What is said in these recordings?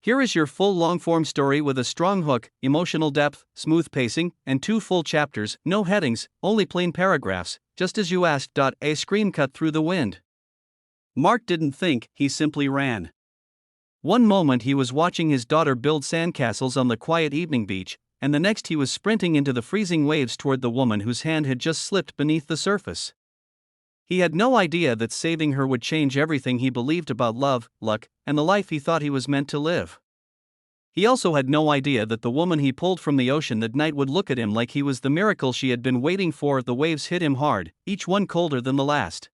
Here is your full long-form story with a strong hook, emotional depth, smooth pacing, and 2 full chapters, no headings, only plain paragraphs, just as you asked. A scream cut through the wind. Mark didn't think, he simply ran. One moment he was watching his daughter build sandcastles on the quiet evening beach, and the next he was sprinting into the freezing waves toward the woman whose hand had just slipped beneath the surface. He had no idea that saving her would change everything he believed about love, luck, and the life he thought he was meant to live. He also had no idea that the woman he pulled from the ocean that night would look at him like he was the miracle she had been waiting for. The waves hit him hard, each one colder than the last.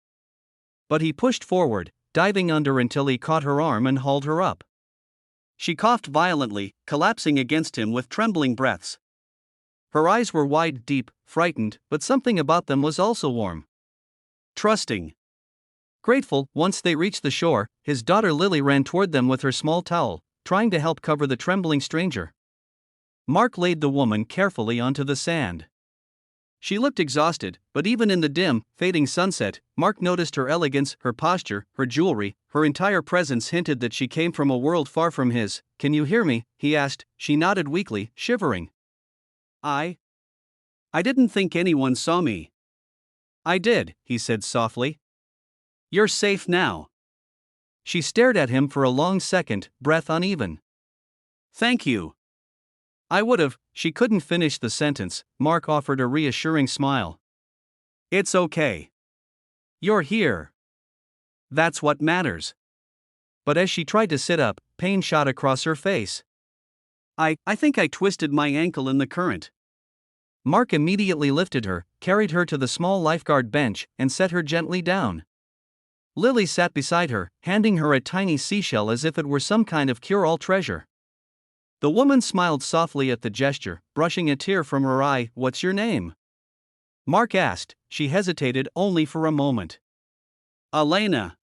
But he pushed forward, diving under until he caught her arm and hauled her up. She coughed violently, collapsing against him with trembling breaths. Her eyes were wide, deep, frightened, but something about them was also warm. Trusting. Grateful. Once they reached the shore, his daughter Lily ran toward them with her small towel, trying to help cover the trembling stranger. Mark laid the woman carefully onto the sand. She looked exhausted, but even in the dim, fading sunset, Mark noticed her elegance, her posture, her jewelry, her entire presence hinted that she came from a world far from his. "Can you hear me?" he asked. She nodded weakly, shivering. I didn't think anyone saw me." "I did," he said softly. "You're safe now." She stared at him for a long second, breath uneven. "Thank you." "I would've." She couldn't finish the sentence. Mark offered a reassuring smile. "It's okay. You're here. That's what matters." But as she tried to sit up, pain shot across her face. I think I twisted my ankle in the current." Mark immediately lifted her, carried her to the small lifeguard bench, and set her gently down. Lily sat beside her, handing her a tiny seashell as if it were some kind of cure-all treasure. The woman smiled softly at the gesture, brushing a tear from her eye. "What's your name?" Mark asked. She hesitated only for a moment. "Elena."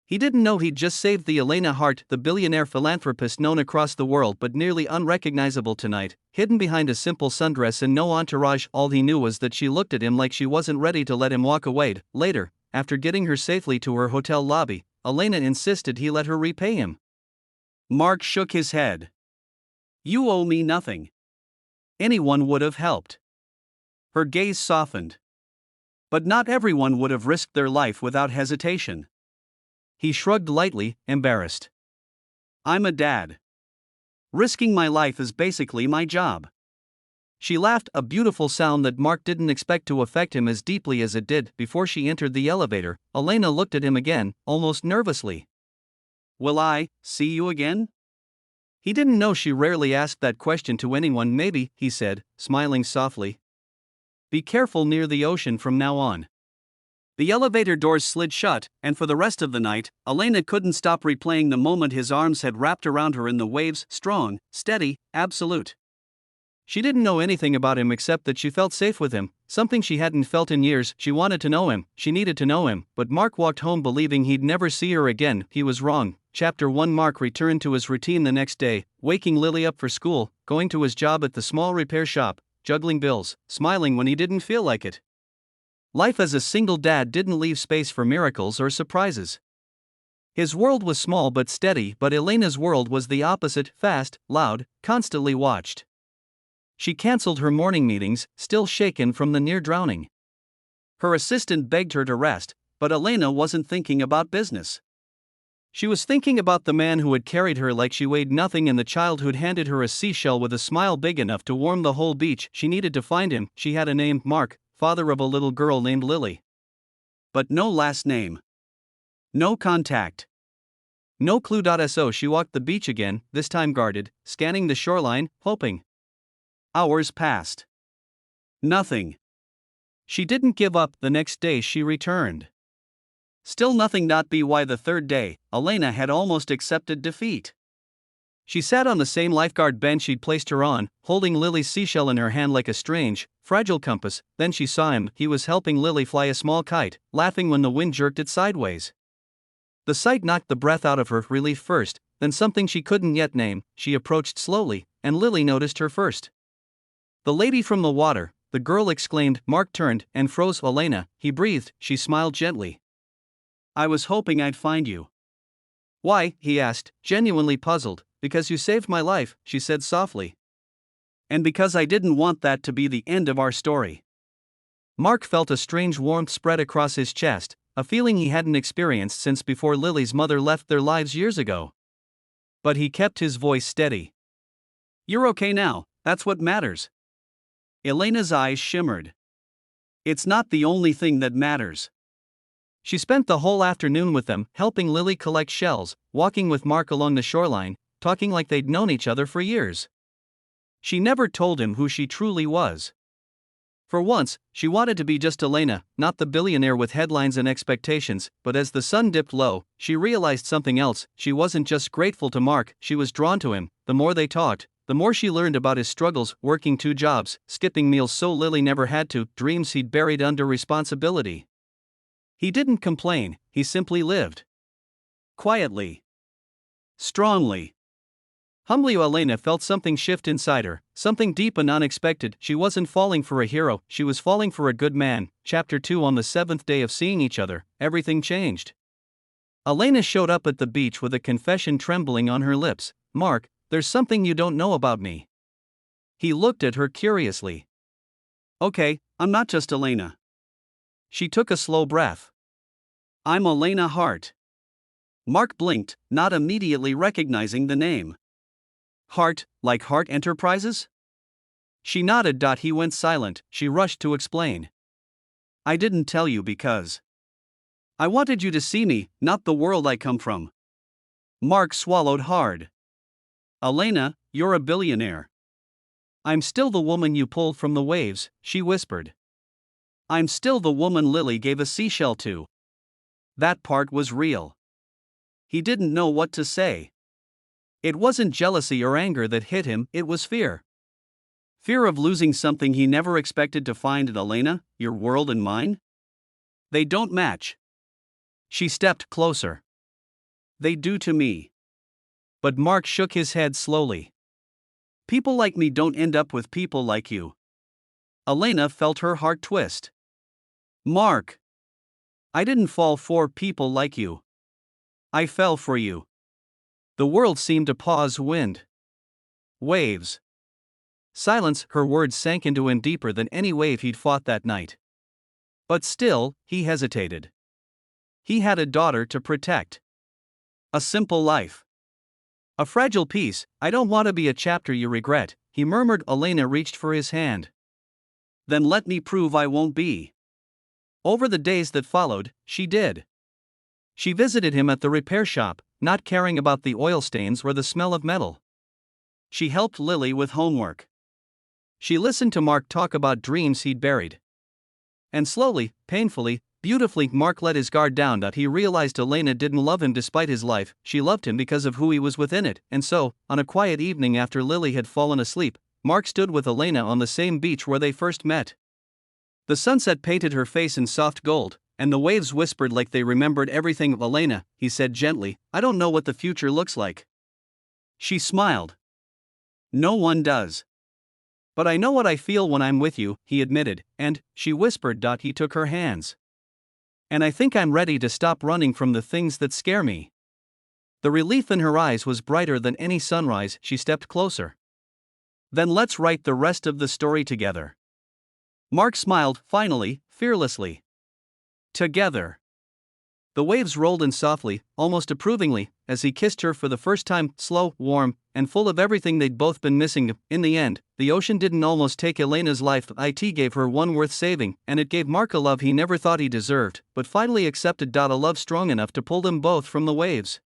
He didn't know he'd just saved the Elena Hart, the billionaire philanthropist known across the world but nearly unrecognizable tonight, hidden behind a simple sundress and no entourage. All he knew was that she looked at him like she wasn't ready to let him walk away. Later, after getting her safely to her hotel lobby, Elena insisted he let her repay him. Mark shook his head. "You owe me nothing. Anyone would have helped." Her gaze softened. "But not everyone would have risked their life without hesitation." He shrugged lightly, embarrassed. "I'm a dad. Risking my life is basically my job." She laughed, a beautiful sound that Mark didn't expect to affect him as deeply as it did. Before she entered the elevator, Elena looked at him again, almost nervously. "Will I see you again?" He didn't know she rarely asked that question to anyone. "Maybe," he said, smiling softly. "Be careful near the ocean from now on." The elevator doors slid shut, and for the rest of the night, Elena couldn't stop replaying the moment his arms had wrapped around her in the waves, strong, steady, absolute. She didn't know anything about him except that she felt safe with him, something she hadn't felt in years. She wanted to know him, she needed to know him, but Mark walked home believing he'd never see her again. He was wrong. Chapter 1. Mark returned to his routine the next day, waking Lily up for school, going to his job at the small repair shop, juggling bills, smiling when he didn't feel like it. Life as a single dad didn't leave space for miracles or surprises. His world was small but steady, but Elena's world was the opposite, fast, loud, constantly watched. She canceled her morning meetings, still shaken from the near drowning. Her assistant begged her to rest, but Elena wasn't thinking about business. She was thinking about the man who had carried her like she weighed nothing and the child who'd handed her a seashell with a smile big enough to warm the whole beach. She needed to find him. She had a name, Mark, father of a little girl named Lily. But no last name. No contact. No clue. So she walked the beach again, this time guarded, scanning the shoreline, hoping. Hours passed. Nothing. She didn't give up. The next day she returned. Still nothing. By the third day, Elena had almost accepted defeat. She sat on the same lifeguard bench she'd placed her on, holding Lily's seashell in her hand like a strange, fragile compass. Then she saw him. He was helping Lily fly a small kite, laughing when the wind jerked it sideways. The sight knocked the breath out of her, relief first, then something she couldn't yet name. She approached slowly, and Lily noticed her first. "The lady from the water," the girl exclaimed. Mark turned and froze. "Elena," he breathed. She smiled gently. "I was hoping I'd find you." "Why?" he asked, genuinely puzzled. because you saved my life," she said softly. "And because I didn't want that to be the end of our story." Mark felt a strange warmth spread across his chest, a feeling he hadn't experienced since before Lily's mother left their lives years ago. But he kept his voice steady. "You're okay now, that's what matters." Elena's eyes shimmered. "It's not the only thing that matters." She spent the whole afternoon with them, helping Lily collect shells, walking with Mark along the shoreline, talking like they'd known each other for years. She never told him who she truly was. For once, she wanted to be just Elena, not the billionaire with headlines and expectations, but as the sun dipped low, she realized something else. She wasn't just grateful to Mark, she was drawn to him. The more they talked, the more she learned about his struggles, working 2 jobs, skipping meals so Lily never had to, dreams he'd buried under responsibility. He didn't complain, he simply lived. Quietly. Strongly. Humbly, Elena felt something shift inside her, something deep and unexpected. She wasn't falling for a hero, she was falling for a good man. Chapter 2. On the 7th day of seeing each other, everything changed. Elena showed up at the beach with a confession trembling on her lips. "Mark, there's something you don't know about me." He looked at her curiously. "Okay, I'm not just Elena." She took a slow breath. "I'm Elena Hart." Mark blinked, not immediately recognizing the name. "Hart, like Hart Enterprises?" She nodded. He went silent. She rushed to explain. "I didn't tell you because I wanted you to see me, not the world I come from." Mark swallowed hard. "Elena, you're a billionaire." "I'm still the woman you pulled from the waves," she whispered. "I'm still the woman Lily gave a seashell to." That part was real. He didn't know what to say. It wasn't jealousy or anger that hit him, it was fear. Fear of losing something he never expected to find in Elena. "Your world and mine? They don't match." She stepped closer. "They do to me." But Mark shook his head slowly. "People like me don't end up with people like you." Elena felt her heart twist. "Mark, I didn't fall for people like you. I fell for you." The world seemed to pause. Wind. Waves. Silence. Her words sank into him deeper than any wave he'd fought that night. But still, he hesitated. He had a daughter to protect. A simple life. A fragile piece. "I don't want to be a chapter you regret," he murmured. Elena reached for his hand. "Then let me prove I won't be." Over the days that followed, she did. She visited him at the repair shop, not caring about the oil stains or the smell of metal. She helped Lily with homework. She listened to Mark talk about dreams he'd buried. And slowly, painfully, beautifully, Mark let his guard down. He realized Elena didn't love him despite his life, she loved him because of who he was within it. And so, on a quiet evening after Lily had fallen asleep, Mark stood with Elena on the same beach where they first met. The sunset painted her face in soft gold, and the waves whispered like they remembered everything. "Elena," he said gently, "I don't know what the future looks like." She smiled. "No one does. But I know what I feel when I'm with you," he admitted, and, she whispered. He took her hands. "And I think I'm ready to stop running from the things that scare me." The relief in her eyes was brighter than any sunrise. She stepped closer. "Then let's write the rest of the story together." Mark smiled, finally, fearlessly. Together. The waves rolled in softly, almost approvingly, as he kissed her for the first time, slow, warm, and full of everything they'd both been missing. In the end, the ocean didn't almost take Elena's life. It gave her one worth saving, and it gave Mark a love he never thought he deserved, but finally accepted. A love strong enough to pull them both from the waves.